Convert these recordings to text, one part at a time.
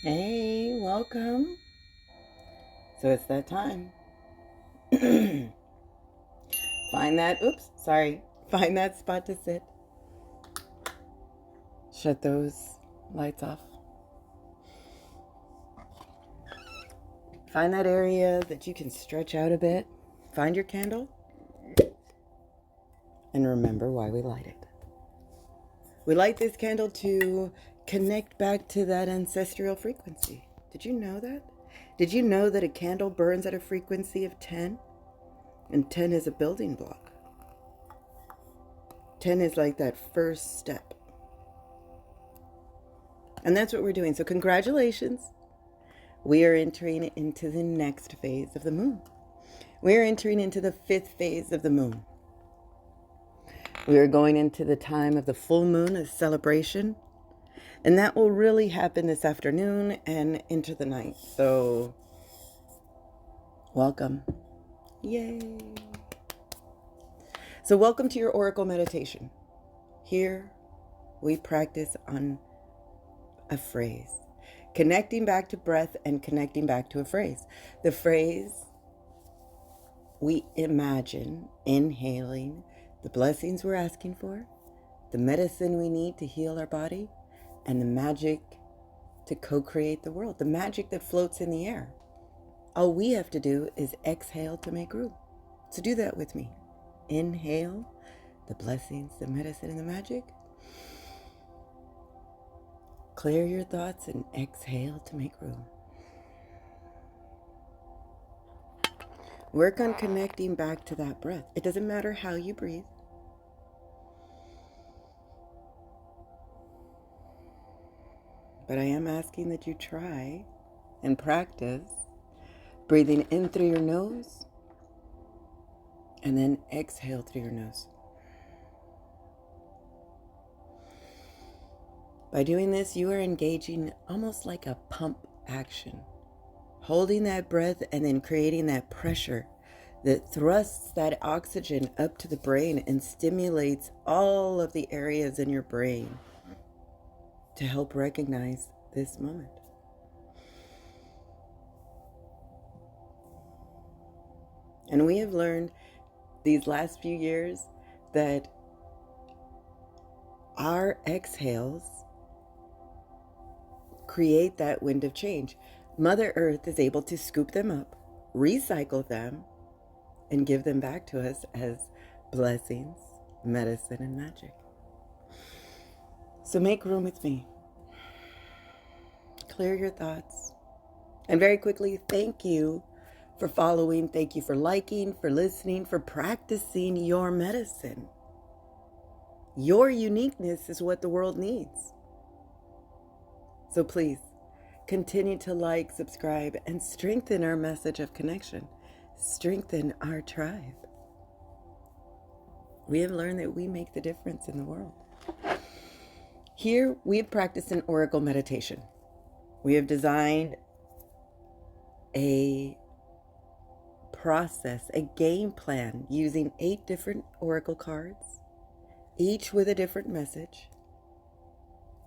Hey, welcome. So it's that time. Find that spot to sit. Shut those lights off. Find that area that you can stretch out a bit. Find your candle and remember why we light it. We light this candle to connect back to that ancestral frequency. Did you know that? Did you know that a candle burns at a frequency of 10? And 10 is a building block. 10 is like that first step. And that's what we're doing. So congratulations. We are entering into the next phase of the moon. We are entering into the 5th phase of the moon. We are going into the time of the full moon, a celebration. And that will really happen this afternoon and into the night. So, welcome. Yay. So welcome to your Oracle meditation. Here we practice on a phrase. Connecting back to breath and connecting back to a phrase. The phrase, we imagine inhaling the blessings we're asking for, the medicine we need to heal our body, and the magic to co-create the world, the magic that floats in the air. All we have to do is exhale to make room. So do that with me. Inhale the blessings, the medicine, and the magic. Clear your thoughts and exhale to make room. Work on connecting back to that breath. It doesn't matter how you breathe. But I am asking that you try and practice breathing in through your nose and then exhale through your nose. By doing this, you are engaging almost like a pump action, holding that breath and then creating that pressure that thrusts that oxygen up to the brain and stimulates all of the areas in your brain to help recognize this moment. And we have learned these last few years that our exhales create that wind of change. Mother Earth is able to scoop them up, recycle them, and give them back to us as blessings, medicine, and magic. So make room with me. Clear your thoughts. And very quickly, thank you for following. Thank you for liking, for listening, for practicing your medicine. Your uniqueness is what the world needs. So please, continue to like, subscribe, and strengthen our message of connection. Strengthen our tribe. We have learned that we make the difference in the world. Here, we have practiced an oracle meditation. We have designed a process, a game plan using 8 different oracle cards, each with a different message.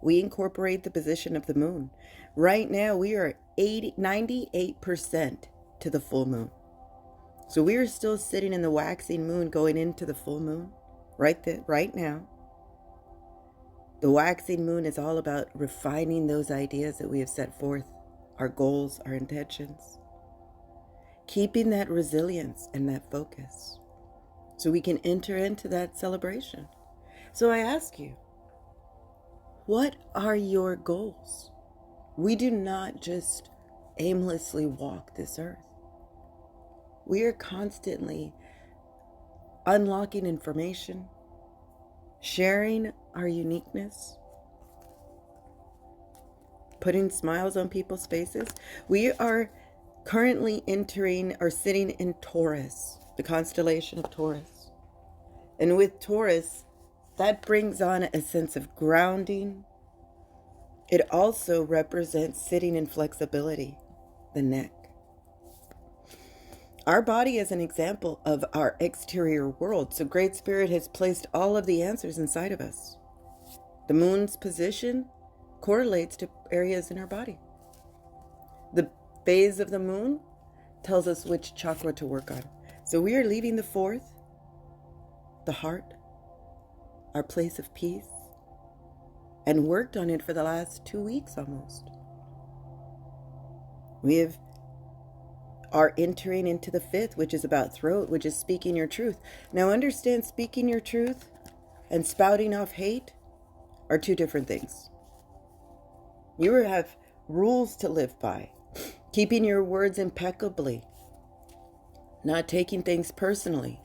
We incorporate the position of the moon. Right now, we are 98% to the full moon. So we are still sitting in the waxing moon going into the full moon right now. The waxing moon is all about refining those ideas that we have set forth, our goals, our intentions. Keeping that resilience and that focus so we can enter into that celebration. So I ask you, what are your goals? We do not just aimlessly walk this earth. We are constantly unlocking information, sharing our uniqueness, putting smiles on people's faces. We are currently entering or sitting in Taurus, the constellation of Taurus. And with Taurus, that brings on a sense of grounding. It also represents sitting in flexibility, the neck. Our body is an example of our exterior world, so Great Spirit has placed all of the answers inside of us. The moon's position correlates to areas in our body. phase of the moon tells us which chakra to work on. So we are leaving the fourth, the heart, our place of peace, and worked on it for the last 2 weeks almost. We are entering into the fifth, which is about throat, which is speaking your truth. Now understand, speaking your truth and spouting off hate are two different things. You have rules to live by, keeping your words impeccably, not taking things personally.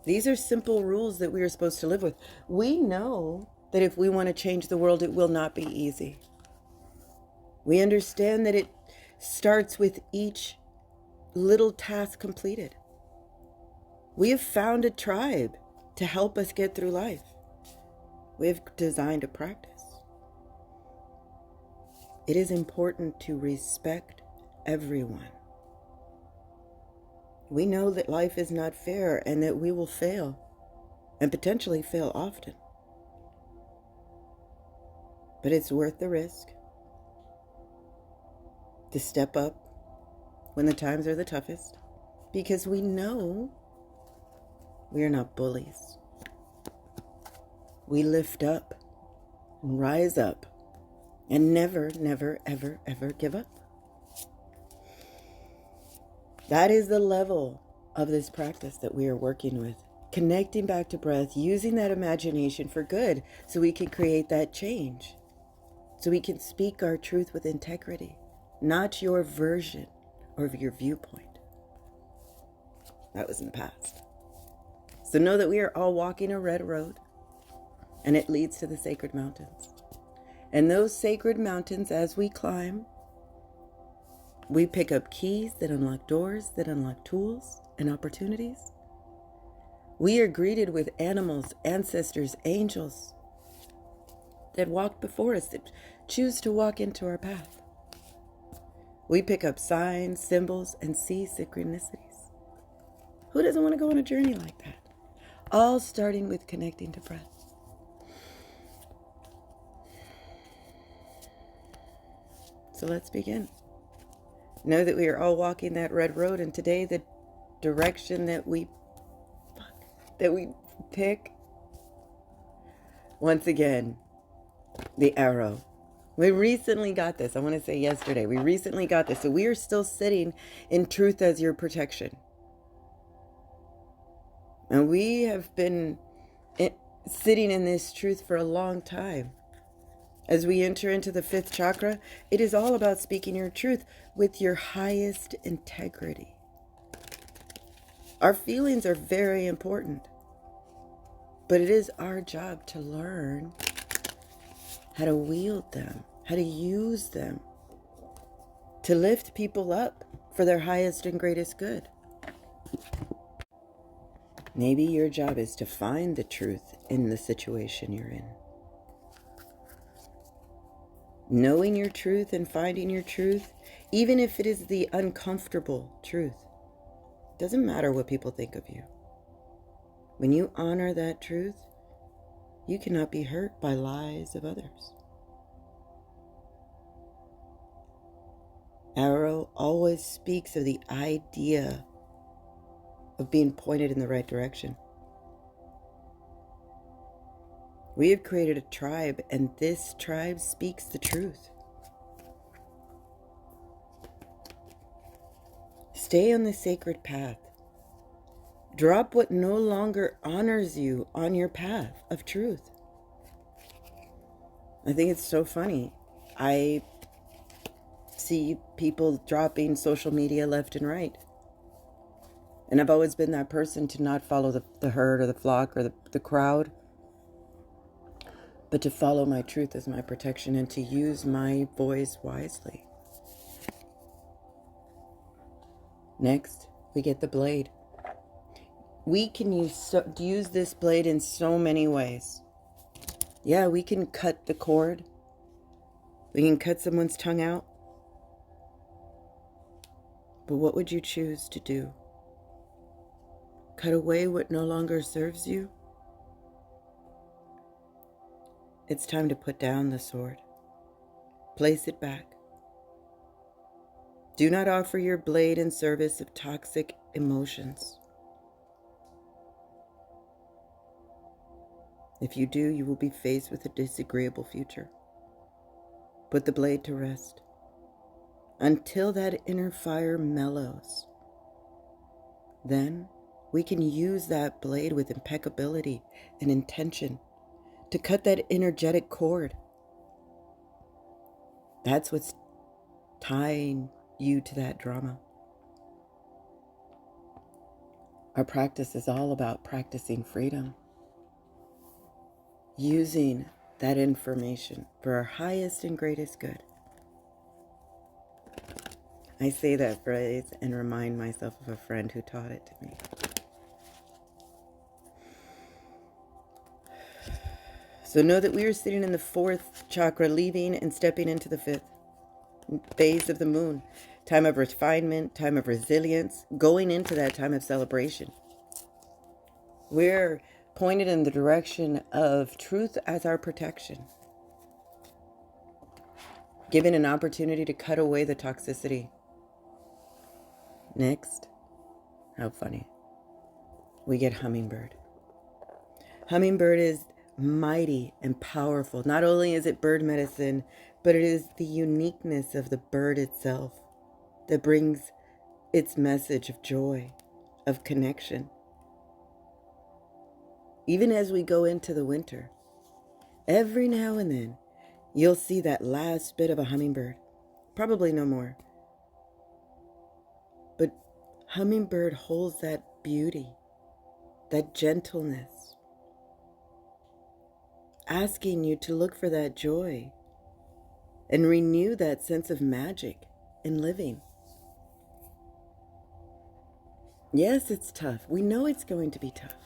These are simple rules that we are supposed to live with. We know that if we want to change the world, it will not be easy. We understand that it starts with each little task completed. We have found a tribe to help us get through life. We have designed a practice. It is important to respect everyone. We know that life is not fair and that we will fail, and potentially fail often. But it's worth the risk to step up when the times are the toughest, because we know we are not bullies. We lift up and rise up and never, never, ever, ever give up. That is the level of this practice that we are working with. Connecting back to breath, using that imagination for good so we can create that change. So we can speak our truth with integrity, not your version or your viewpoint. That was in the past. So know that we are all walking a red road, and it leads to the sacred mountains. And those sacred mountains, as we climb, we pick up keys that unlock doors, that unlock tools and opportunities. We are greeted with animals, ancestors, angels that walk before us, that choose to walk into our path. We pick up signs, symbols, and see synchronicities. Who doesn't want to go on a journey like that? All starting with connecting to breath. So let's begin. Know that we are all walking that red road, and today the direction that we pick, once again, the arrow. We recently got this. I want to say yesterday. We recently got this. So we are still sitting in truth as your protection. And we have been sitting in this truth for a long time. As we enter into the fifth chakra, it is all about speaking your truth with your highest integrity. Our feelings are very important, but it is our job to learn how to wield them, how to use them, to lift people up for their highest and greatest good. Maybe your job is to find the truth in the situation you're in. Knowing your truth and finding your truth, even if it is the uncomfortable truth, doesn't matter what people think of you. When you honor that truth, you cannot be hurt by lies of others. Arrow always speaks of the idea of being pointed in the right direction. We have created a tribe, and this tribe speaks the truth. Stay on the sacred path. Drop what no longer honors you on your path of truth. I think it's so funny. I see people dropping social media left and right. And I've always been that person to not follow the herd or the flock or the crowd, but to follow my truth as my protection and to use my voice wisely. Next, we get the blade. We can use this blade in so many ways. Yeah, we can cut the cord. We can cut someone's tongue out. But what would you choose to do? Cut away what no longer serves you? It's time to put down the sword. Place it back. Do not offer your blade in service of toxic emotions. If you do, you will be faced with a disagreeable future. Put the blade to rest until that inner fire mellows. Then we can use that blade with impeccability and intention to cut that energetic cord. That's what's tying you to that drama. Our practice is all about practicing freedom, using that information for our highest and greatest good. I say that phrase and remind myself of a friend who taught it to me. So know that we are sitting in the fourth chakra, leaving and stepping into the fifth phase of the moon. Time of refinement, time of resilience, going into that time of celebration. We're pointed in the direction of truth as our protection. Given an opportunity to cut away the toxicity. Next, how funny, we get hummingbird. Hummingbird is mighty and powerful. Not only is it bird medicine, but it is the uniqueness of the bird itself that brings its message of joy, of connection. Even as we go into the winter, every now and then, you'll see that last bit of a hummingbird. Probably no more. But hummingbird holds that beauty, that gentleness, asking you to look for that joy and renew that sense of magic in living. Yes, it's tough. We know it's going to be tough.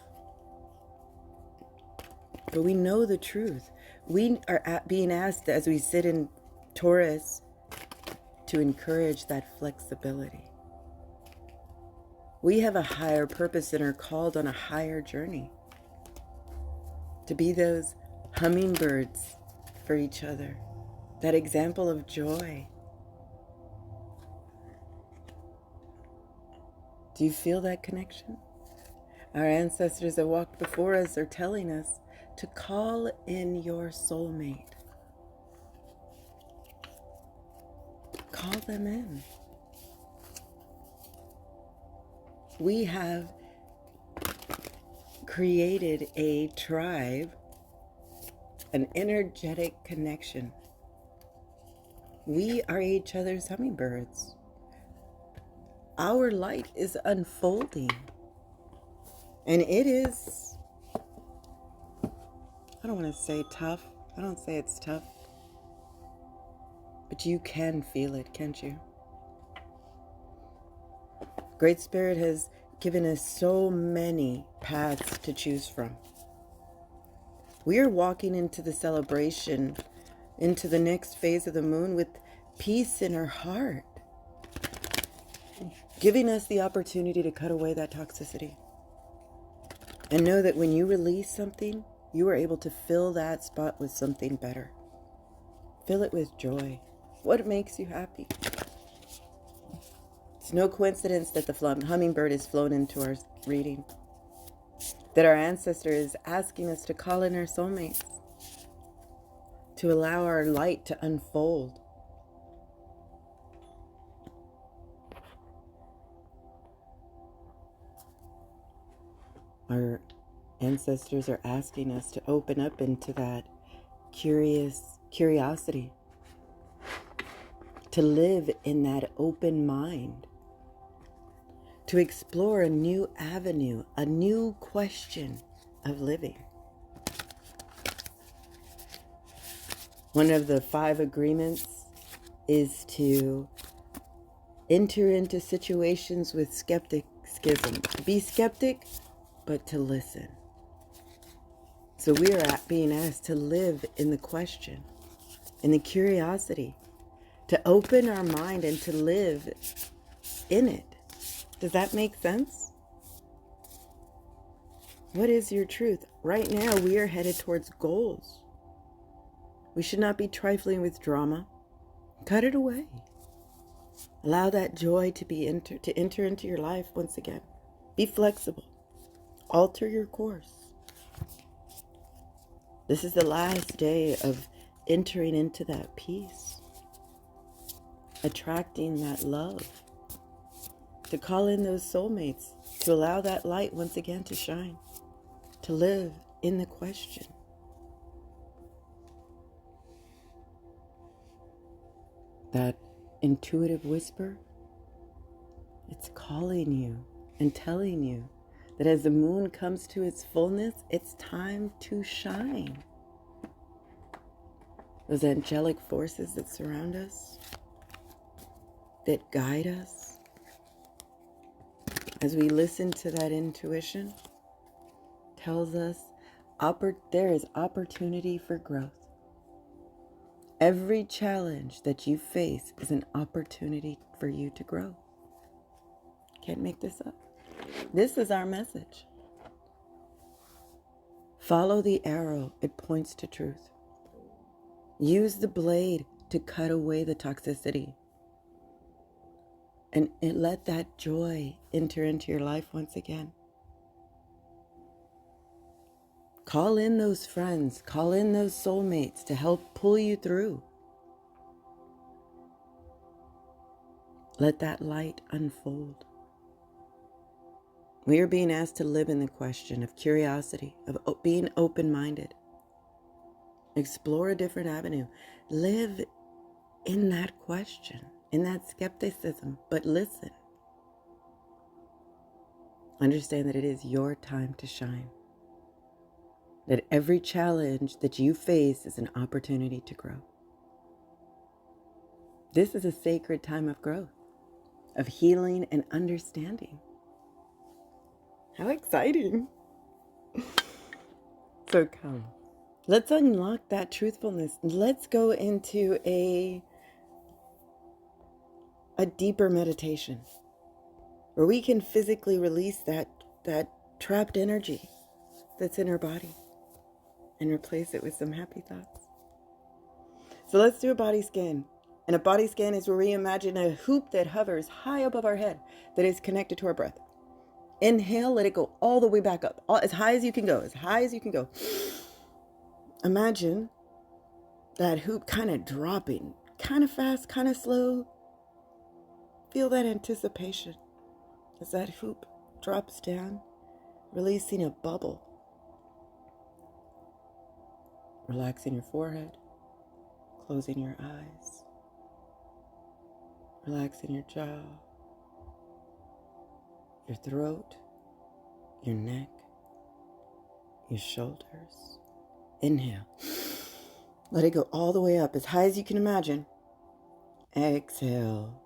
But we know the truth. We are being asked as we sit in Taurus to encourage that flexibility. We have a higher purpose and are called on a higher journey to be those hummingbirds for each other, that example of joy. Do you feel that connection? Our ancestors that walked before us are telling us to call in your soulmate. Call them in. We have created a tribe, an energetic connection. We are each other's hummingbirds. Our light is unfolding. And it is, I don't want to say tough. I don't say it's tough. But you can feel it, can't you? Great Spirit has given us so many paths to choose from. We are walking into the celebration, into the next phase of the moon with peace in our heart, giving us the opportunity to cut away that toxicity. And know that when you release something, you are able to fill that spot with something better. Fill it with joy. What makes you happy? It's no coincidence that the hummingbird is flown into our reading. That our ancestor is asking us to call in our soulmates. To allow our light to unfold. Our ancestors are asking us to open up into that curiosity. To live in that open mind. To explore a new avenue, a new question of living. One of the 5 agreements is to enter into situations with skepticism. Be skeptic, but to listen. So we are being asked to live in the question, in the curiosity, to open our mind and to live in it. Does that make sense? What is your truth? Right now, we are headed towards goals. We should not be trifling with drama. Cut it away. Allow that joy to enter into your life once again. Be flexible. Alter your course. This is the last day of entering into that peace, attracting that love, to call in those soulmates, to allow that light once again to shine, to live in the question. That intuitive whisper, it's calling you and telling you that as the moon comes to its fullness, it's time to shine. Those angelic forces that surround us, that guide us, as we listen to that intuition, tells us there is opportunity for growth. Every challenge that you face is an opportunity for you to grow. Can't make this up. This is our message. Follow the arrow, it points to truth. Use the blade to cut away the toxicity. And let that joy enter into your life once again. Call in those friends, call in those soulmates to help pull you through. Let that light unfold. We are being asked to live in the question of curiosity, of being open-minded. Explore a different avenue. Live in that question, in that skepticism, but listen. Understand that it is your time to shine. That every challenge that you face is an opportunity to grow. This is a sacred time of growth, of healing and understanding. How exciting. So come, let's unlock that truthfulness. Let's go into a deeper meditation where we can physically release that trapped energy that's in our body and replace it with some happy thoughts. So let's do a body scan. And a body scan is where we imagine a hoop that hovers high above our head that is connected to our breath. Inhale, let it go all the way back up, as high as you can go, as high as you can go. Imagine that hoop kind of dropping, kind of fast, kind of slow. Feel that anticipation as that hoop drops down, releasing a bubble. Relaxing your forehead, closing your eyes, relaxing your jaw, your throat, your neck, your shoulders. Inhale. Let it go all the way up, as high as you can imagine. Exhale.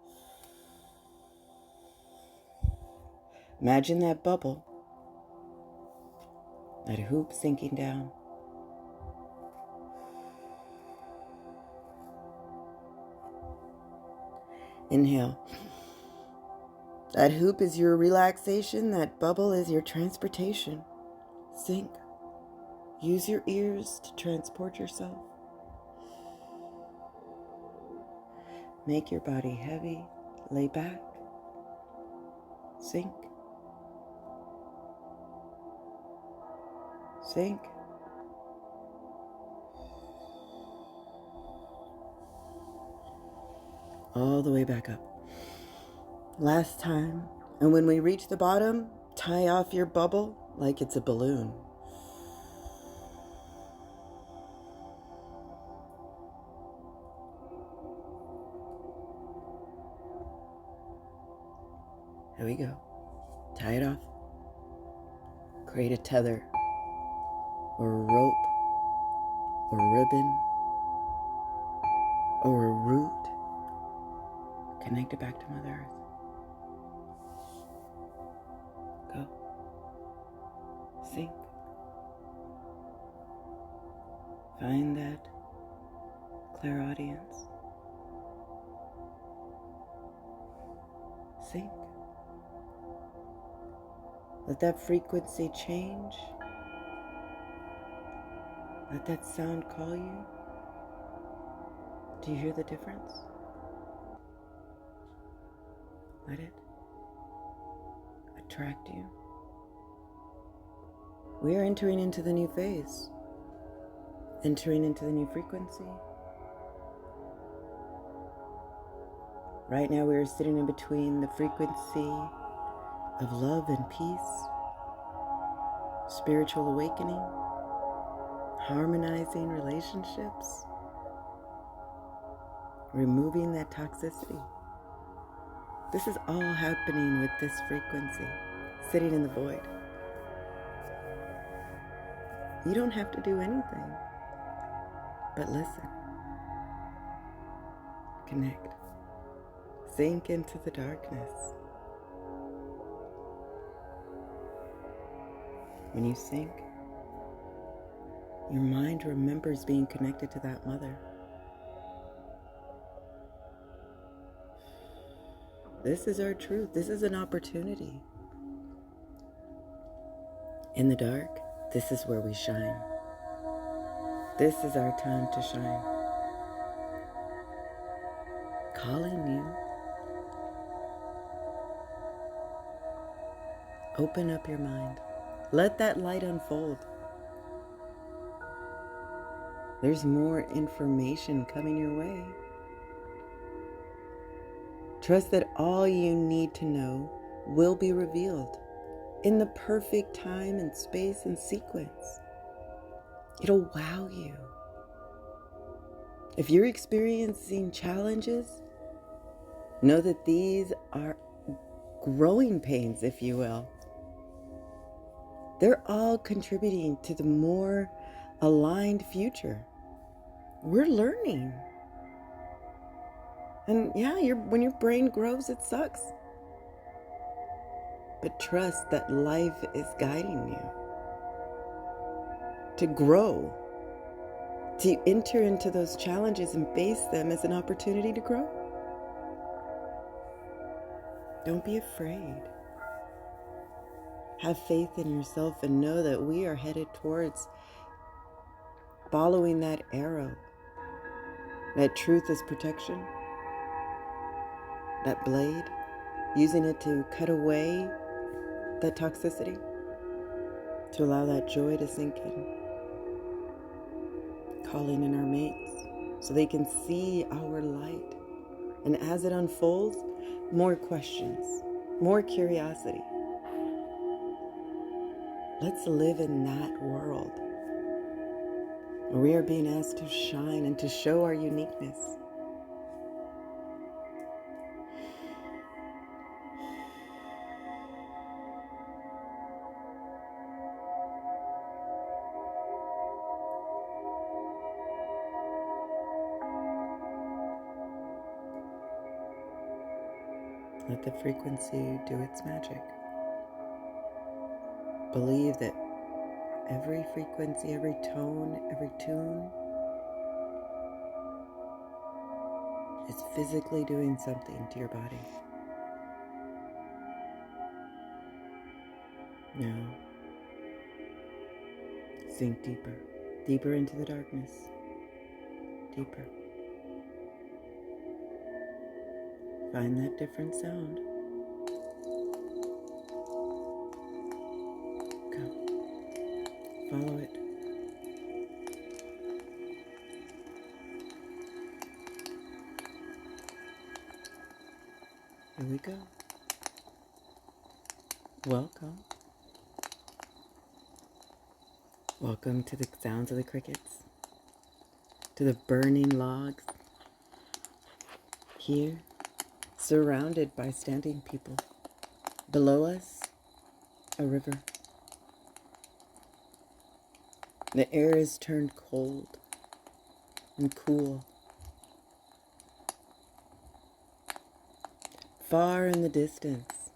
Imagine that bubble, that hoop sinking down. Inhale. That hoop is your relaxation. That bubble is your transportation. Sink. Use your ears to transport yourself. Make your body heavy. Lay back. Sink. Sink. All the way back up. Last time. And when we reach the bottom, tie off your bubble like it's a balloon. There we go. Tie it off. Create a tether or a rope or a ribbon or a root. Connect it back to Mother Earth. Go. Sink. Find that clairaudience. Sink. Let that frequency change. Let that sound call you. Do you hear the difference? Let it attract you. We are entering into the new phase, entering into the new frequency. Right now we are sitting in between the frequency of love and peace, spiritual awakening, harmonizing relationships, removing that toxicity. This is all happening with this frequency, sitting in the void. You don't have to do anything but listen, connect, sink into the darkness. When you sink, your mind remembers being connected to that mother. This is our truth. This is an opportunity. In the dark, this is where we shine. This is our time to shine. Calling you. Open up your mind. Let that light unfold. There's more information coming your way. Trust that all you need to know will be revealed in the perfect time and space and sequence. It'll wow you. If you're experiencing challenges, know that these are growing pains, if you will. They're all contributing to the more aligned future. We're learning. And yeah, when your brain grows, it sucks. But trust that life is guiding you to grow, to enter into those challenges and face them as an opportunity to grow. Don't be afraid. Have faith in yourself and know that we are headed towards following that arrow. That truth is protection. That blade, using it to cut away that toxicity, to allow that joy to sink in. Calling in our mates so they can see our light. And as it unfolds, more questions, more curiosity. Let's live in that world where we are being asked to shine and to show our uniqueness. Let the frequency do its magic. Believe that every frequency, every tone, every tune is physically doing something to your body. Now, sink deeper, deeper into the darkness, deeper. Find that different sound. Go. Follow it. Here we go. Welcome. Welcome to the sounds of the crickets, to the burning logs. Here, surrounded by standing people. Below us, a river. The air is turned cold and cool. Far in the distance,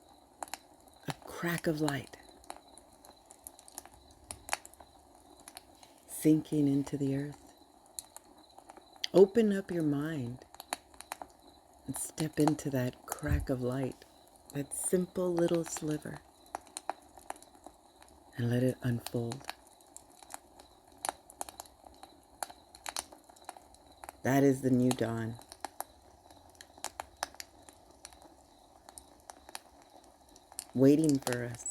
a crack of light sinking into the earth. Open up your mind and step into that crack of light, that simple little sliver, and let it unfold. That is the new dawn. waiting for us.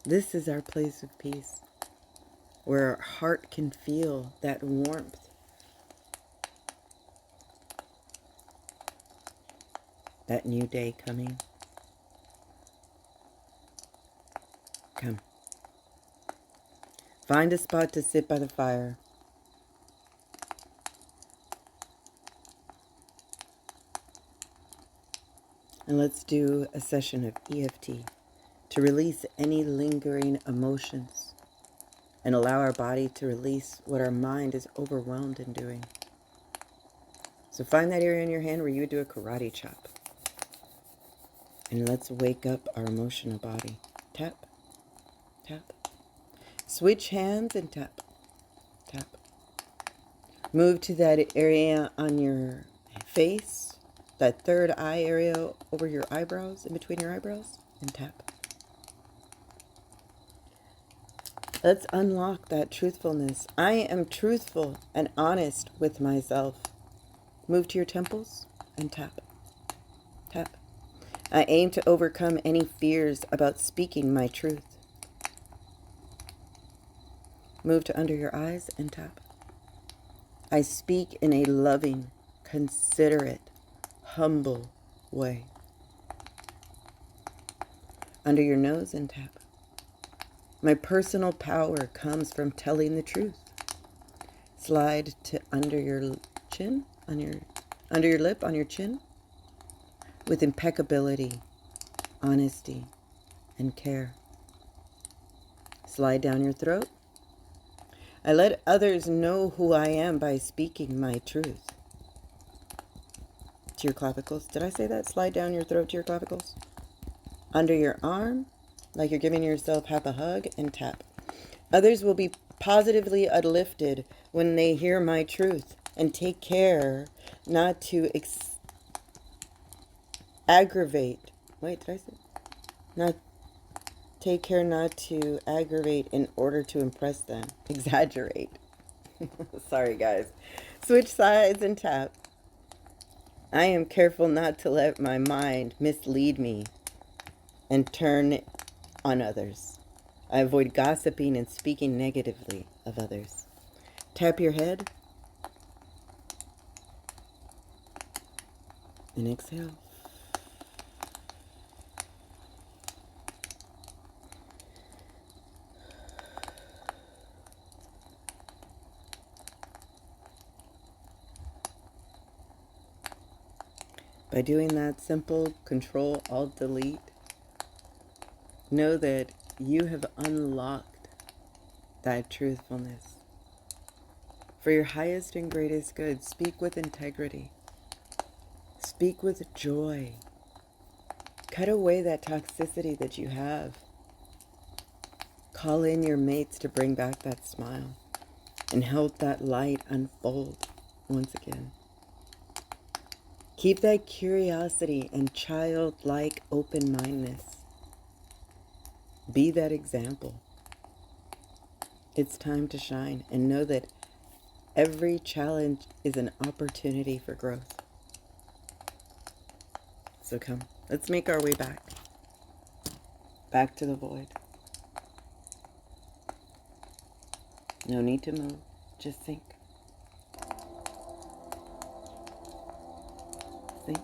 This is our place of peace, where our heart can feel that warmth. That new day coming. Come. Find a spot to sit by the fire. And let's do a session of EFT to release any lingering emotions and allow our body to release what our mind is overwhelmed in doing. So find that area in your hand where you would do a karate chop. And let's wake up our emotional body. Tap, tap. Switch hands and tap, tap. Move to that area on your face, that third eye area over your eyebrows, in between your eyebrows, and tap. Let's unlock that truthfulness. I am truthful and honest with myself. Move to your temples and tap, tap. I aim to overcome any fears about speaking my truth. Move to under your eyes and tap. I speak in a loving, considerate, humble way. Under your nose and tap. My personal power comes from telling the truth. Slide to under your chin, under your lip, on your chin, with impeccability, honesty, and care. Slide down your throat. I let others know who I am by speaking my truth. To your clavicles. Did I say that? Slide down your throat to your clavicles. Under your arm, like you're giving yourself half a hug, and tap. Others will be positively uplifted when they hear my truth, and take care not to aggravate. Wait, did I say? Take care not to aggravate in order to impress them. Exaggerate. Sorry, guys. Switch sides and tap. I am careful not to let my mind mislead me and turn on others. I avoid gossiping and speaking negatively of others. Tap your head and exhale. By doing that simple Control Alt Delete, know that you have unlocked that truthfulness. For your highest and greatest good, speak with integrity. Speak with joy. Cut away that toxicity that you have. Call in your mates to bring back that smile and help that light unfold once again. Keep that curiosity and childlike open-mindedness. Be that example. It's time to shine, and know that every challenge is an opportunity for growth. So come, let's make our way back to the void. No need to move, just think. Think a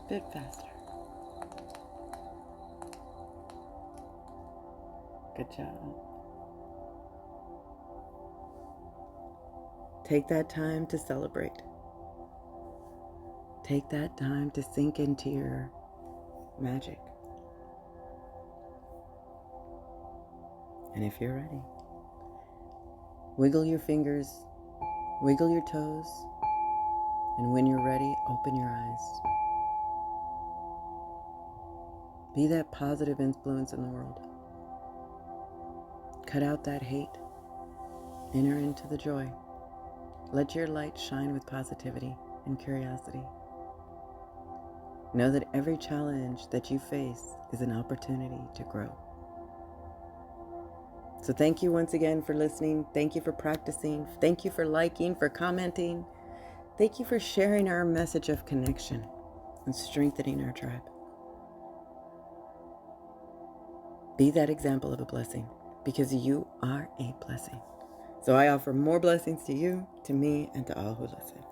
bit faster. Good job. Take that time to celebrate. Take that time to sink into your magic. And if you're ready, wiggle your fingers, wiggle your toes, and when you're ready, open your eyes. Be that positive influence in the world. Cut out that hate. Enter into the joy. Let your light shine with positivity and curiosity. Know that every challenge that you face is an opportunity to grow. So thank you once again for listening. Thank you for practicing. Thank you for liking, for commenting. Thank you for sharing our message of connection. and strengthening our tribe. Be that example of a blessing, because you are a blessing. So I offer more blessings to you, to me, and to all who listen.